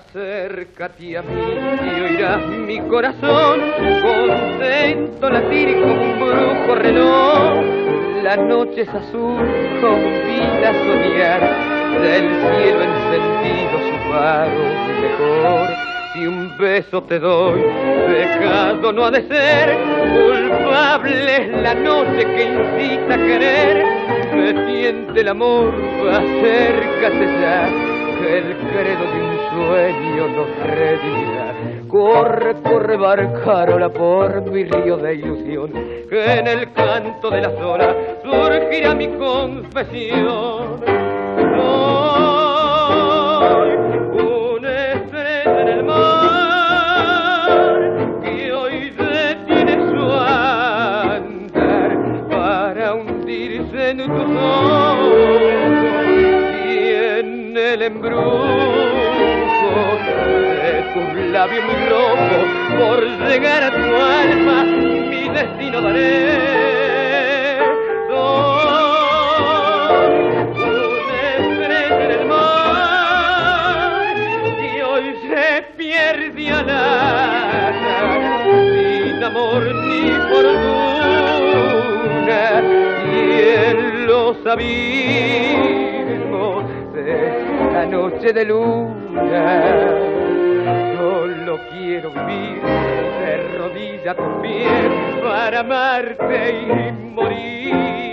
Acércate a mí y oirás mi corazón contento latir como un brujo reloj. La noche es azul, convida a soñar del cielo encendido su faro mejor. Si un beso te doy, pecado no ha de ser, culpable es la noche que incita a querer. Me siente el amor, acércate ya, que el credo de un sueño nos redimirá. Corre, corre, barcarola, por mi río de ilusión, que en el canto de las olas surgirá mi confesión. Soy una estrella en el mar que hoy detiene su andar para hundirse en tus ojos y en el embrujo de tus labios muy rojos. Por llegar a tu alma mi destino daré. Soy una estrella en el mar que hoy se pierde al azar, sin amor ni fortuna, y en los abismos de la noche de luna solo quiero vivir de rodillas a tus pies para amarte y morir.